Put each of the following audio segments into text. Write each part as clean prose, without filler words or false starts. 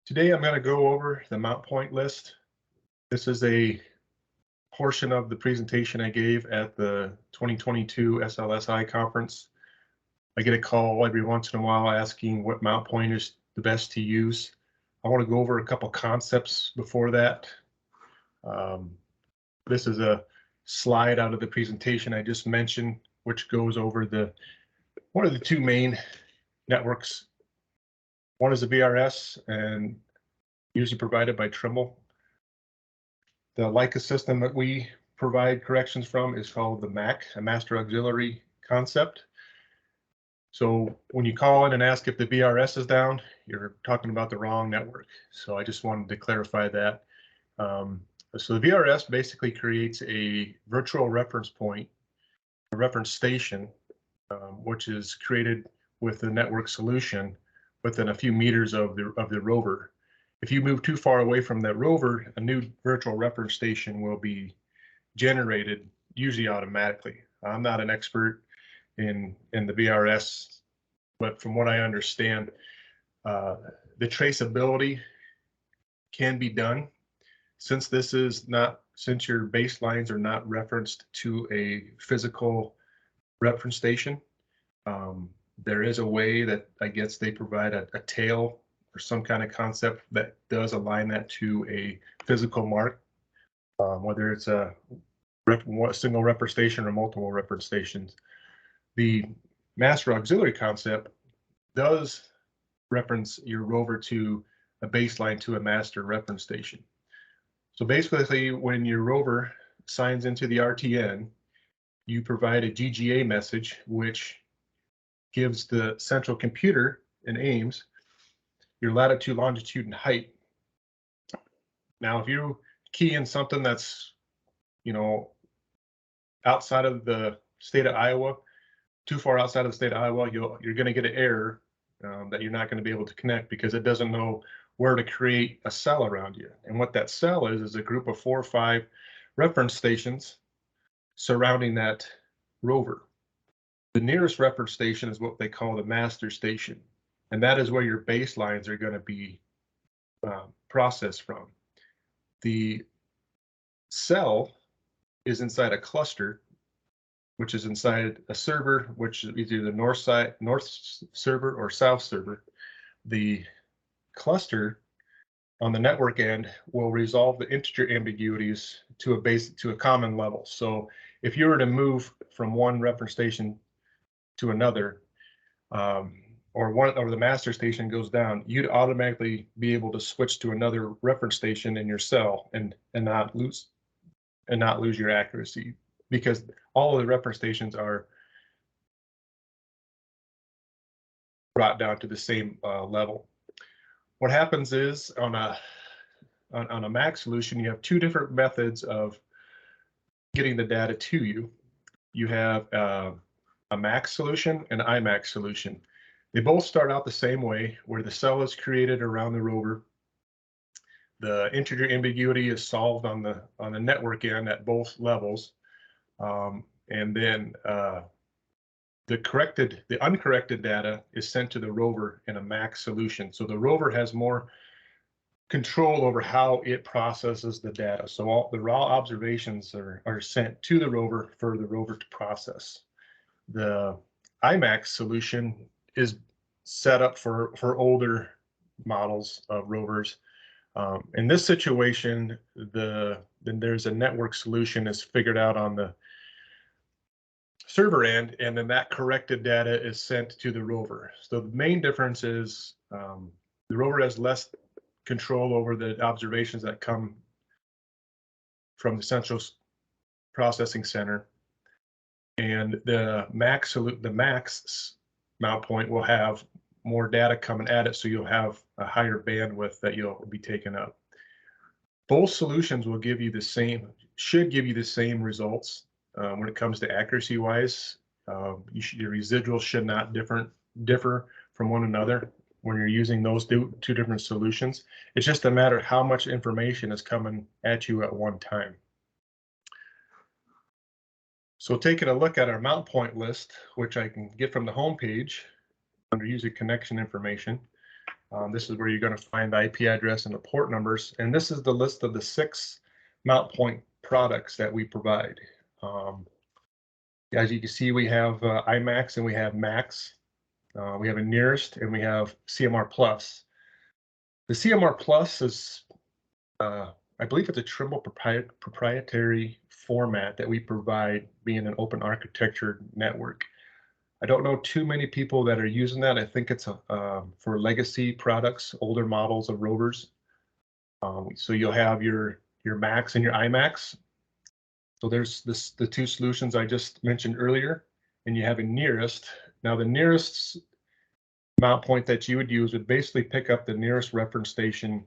Today I'm going to go over the mount point list. This is a portion of the presentation I gave at the 2022 SLSI conference. I get a call every once in a while asking what mount point is the best to use. I want to go over a couple concepts before that. This is a slide out of the presentation I just mentioned, which goes over one of the two main networks. One is the VRS and usually provided by Trimble. The Leica system that we provide corrections from is called the MAC, a Master Auxiliary Concept. So when you call in and ask if the VRS is down, you're talking about the wrong network. So I just wanted to clarify that. So the VRS basically creates a virtual reference point, a reference station, which is created with the network solution within a few meters of the rover. If you move too far away from that rover, a new virtual reference station will be generated, usually automatically. I'm not an expert in the VRS, but from what I understand, the traceability can be done. Since your baselines are not referenced to a physical reference station, there is a way that I guess they provide a tail or some kind of concept that does align that to a physical mark, whether it's a single reference station or multiple reference stations. The master auxiliary concept does reference your rover to a baseline to a master reference station. So basically, when your rover signs into the RTN, you provide a GGA message, which gives the central computer in Ames your latitude, longitude, and height. Now, if you key in something that's, outside of the state of Iowa, too far outside of the state of Iowa, you're going to get an error that you're not going to be able to connect because it doesn't know where to create a cell around you. And what that cell is a group of 4 or 5 reference stations surrounding that rover. The nearest reference station is what they call the master station, and that is where your baselines are going to be processed from. The cell is inside a cluster, which is inside a server, which is either the north server or south server. The cluster on the network end will resolve the integer ambiguities to a common level. So if you were to move from one reference station to another, or the master station goes down, you'd automatically be able to switch to another reference station in your cell and not lose your accuracy, because all of the reference stations are brought down to the same level. What happens is on a MAC solution, you have 2 different methods of getting the data to you. You have a MAC solution and an IMAC solution. They both start out the same way, where the cell is created around the rover. The integer ambiguity is solved on the network end at both levels, and then the uncorrected data is sent to the rover in a MAC solution. So the rover has more control over how it processes the data. So all the raw observations are sent to the rover for the rover to process. The IMAC solution is set up for older models of rovers. In this situation, then there's a network solution is figured out on the server end, and then that corrected data is sent to the rover. So the main difference is the rover has less control over the observations that come from the central processing center, and the MAC's mount point will have more data coming at it, so you'll have a higher bandwidth that you'll be taking up. Both solutions will should give you the same results when it comes to accuracy wise. Your residuals should not differ from one another when you're using those two different solutions. It's just a matter of how much information is coming at you at one time. So taking a look at our mount point list, which I can get from the home page under user connection information, This is where you're going to find the IP address and the port numbers. And this is the list of the 6 mount point products that we provide. As you can see, we have IMAX and we have MAX. We have a nearest and we have CMR Plus. The CMR Plus is, I believe it's a Trimble proprietary format that we provide, being an open architecture network. I don't know too many people that are using that. I think it's for legacy products, older models of rovers. So you'll have your MAX and your IMAX. So there's the 2 solutions I just mentioned earlier, and you have a nearest. Now the nearest mount point that you would use would basically pick up the nearest reference station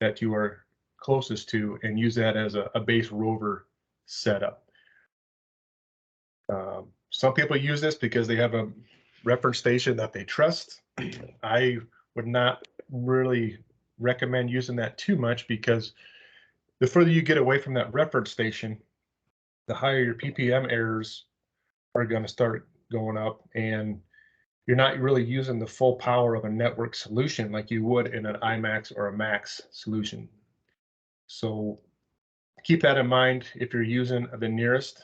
that you are closest to and use that as a base rover setup. Some people use this because they have a reference station that they trust. I would not really recommend using that too much, because the further you get away from that reference station, the higher your PPM errors are going to start going up, and you're not really using the full power of a network solution like you would in an IMAX or a MAX solution. So keep that in mind if you're using the nearest.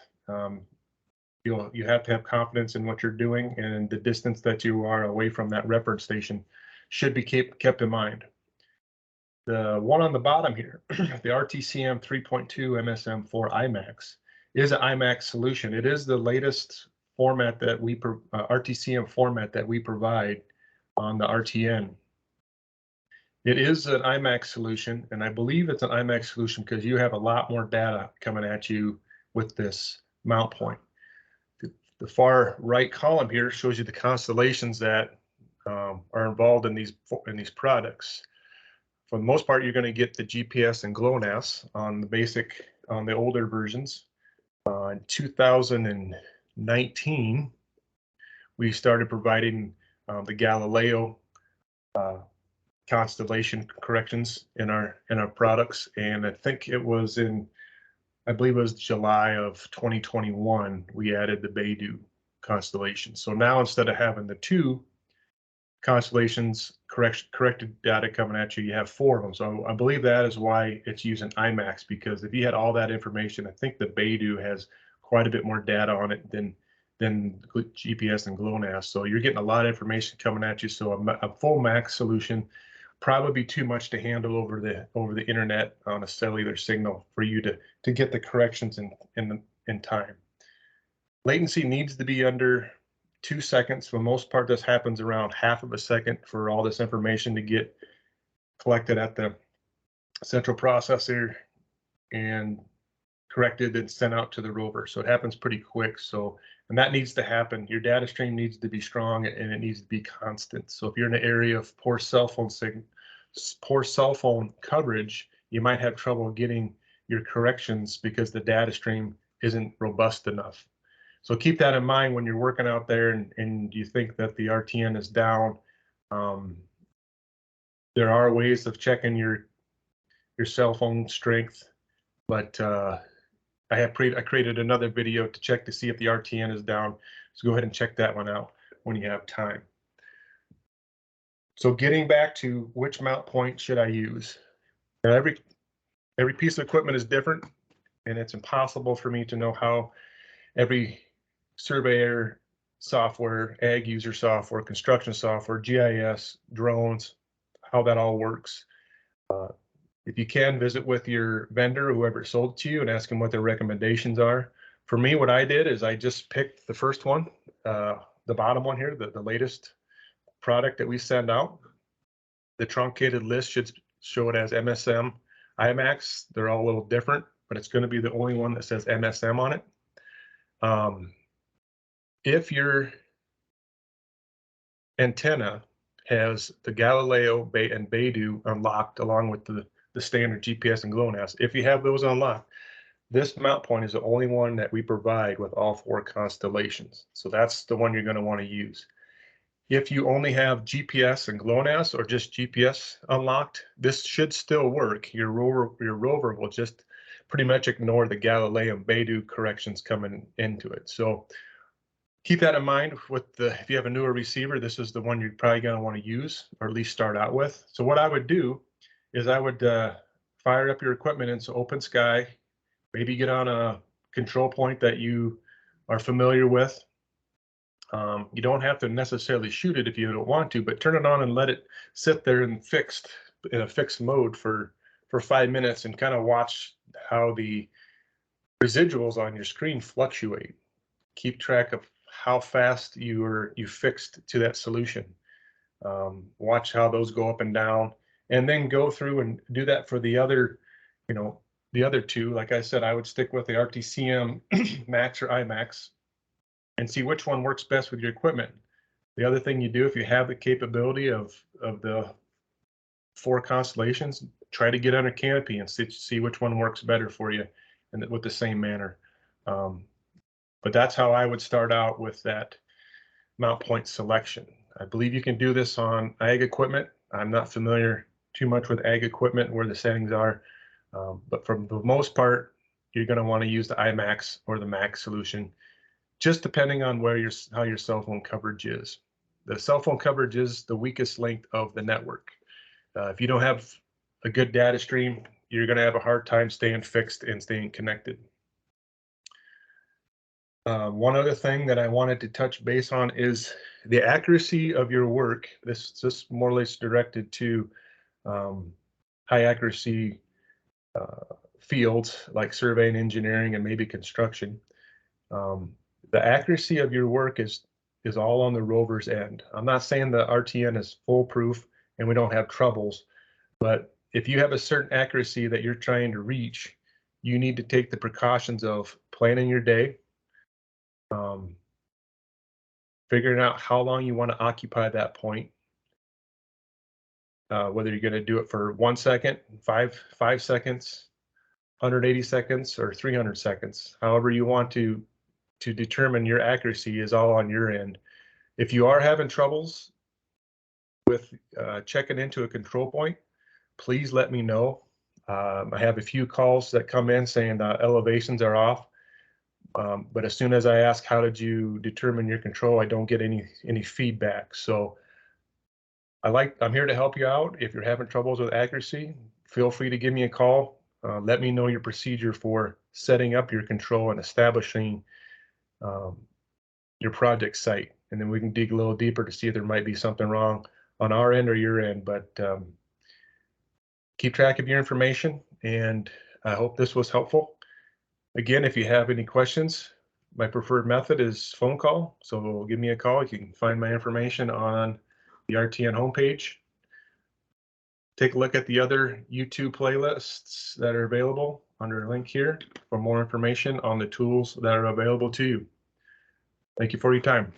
You have to have confidence in what you're doing, and the distance that you are away from that reference station should be kept in mind. The one on the bottom here, the RTCM 3.2 MSM4 IMAX, is an IMAX solution. It is the latest format that we RTCM format that we provide on the RTN. It is an IMAX solution, and I believe it's an IMAX solution because you have a lot more data coming at you with this mount point. The far right column here shows you the constellations that are involved in these products. For the most part, you're going to get the GPS and GLONASS on the older versions. In 2019, we started providing the Galileo constellation corrections in our products, and I think it was I believe it was July of 2021, we added the Beidou constellation. So now instead of having the 2 constellations corrected data coming at you, you have 4 of them. So I believe that is why it's using IMAX, because if you had all that information, I think the Beidou has quite a bit more data on it than GPS and GLONASS. So you're getting a lot of information coming at you. So a full MAX solution probably be too much to handle over the internet on a cellular signal for you to get the corrections in time. Latency needs to be under 2 seconds. For the most part, this happens around half of a second for all this information to get collected at the central processor and corrected and sent out to the rover. So it happens pretty quick. So, and that needs to happen. Your data stream needs to be strong and it needs to be constant. So if you're in an area of poor cell phone coverage, you might have trouble getting your corrections because the data stream isn't robust enough. So keep that in mind when you're working out there and you think that the RTN is down. There are ways of checking your cell phone strength, but I created another video to check to see if the RTN is down. So go ahead and check that one out when you have time. So getting back to which mount point should I use? Now every piece of equipment is different, and it's impossible for me to know how every surveyor software, ag user software, construction software, GIS, drones, how that all works. If you can, visit with your vendor, whoever sold it to you, and ask them what their recommendations are. For me, what I did is I just picked the first one, the bottom one here, the latest product that we send out. The truncated list should show it as MSM, IMAX. They're all a little different, but it's going to be the only one that says MSM on it. If your antenna has the Galileo and Beidou unlocked along with the standard GPS and GLONASS, if you have those unlocked, this mount point is the only one that we provide with all 4 constellations. So that's the one you're going to want to use. If you only have GPS and GLONASS or just GPS unlocked, this should still work. Your rover will just pretty much ignore the Galileo and Beidou corrections coming into it. So Keep that in mind with if you have a newer receiver, this is the one you're probably going to want to use, or at least start out with. So what I would do is I would fire up your equipment into open sky, maybe get on a control point that you are familiar with. You don't have to necessarily shoot it if you don't want to, but turn it on and let it sit there in a fixed mode for 5 minutes, and kind of watch how the residuals on your screen fluctuate. Keep track of how fast you fixed to that solution. Watch how those go up and down, and then go through and do that for the other, the other two. Like I said, I would stick with the RTCM Max or IMAX and see which one works best with your equipment. The other thing you do, if you have the capability of the 4 constellations, try to get under canopy and see which one works better for you, and with the same manner. But that's how I would start out with that mount point selection. I believe you can do this on ag equipment. I'm not familiar too much with ag equipment where the settings are, but for the most part, you're going to want to use the IMAX or the Max solution, just depending on how your cell phone coverage is. The cell phone coverage is the weakest link of the network. If you don't have a good data stream, you're going to have a hard time staying fixed and staying connected. One other thing that I wanted to touch base on is the accuracy of your work. This is more or less directed to high accuracy fields like survey and engineering and maybe construction. The accuracy of your work is all on the rover's end. I'm not saying the RTN is foolproof and we don't have troubles, but if you have a certain accuracy that you're trying to reach, you need to take the precautions of planning your day, figuring out how long you want to occupy that point, whether you're going to do it for 1 second, 5 seconds, 180 seconds, or 300 seconds. However you want to determine your accuracy is all on your end. If you are having troubles with checking into a control point, please let me know. I have a few calls that come in saying the elevations are off. But as soon as I ask, how did you determine your control, I don't get any feedback. So I'm here to help you out. If you're having troubles with accuracy, feel free to give me a call. Let me know your procedure for setting up your control and establishing your project site. And then we can dig a little deeper to see if there might be something wrong on our end or your end. But keep track of your information, and I hope this was helpful. Again, if you have any questions, my preferred method is phone call. So give me a call. You can find my information on the RTN homepage. Take a look at the other YouTube playlists that are available under a link here for more information on the tools that are available to you. Thank you for your time.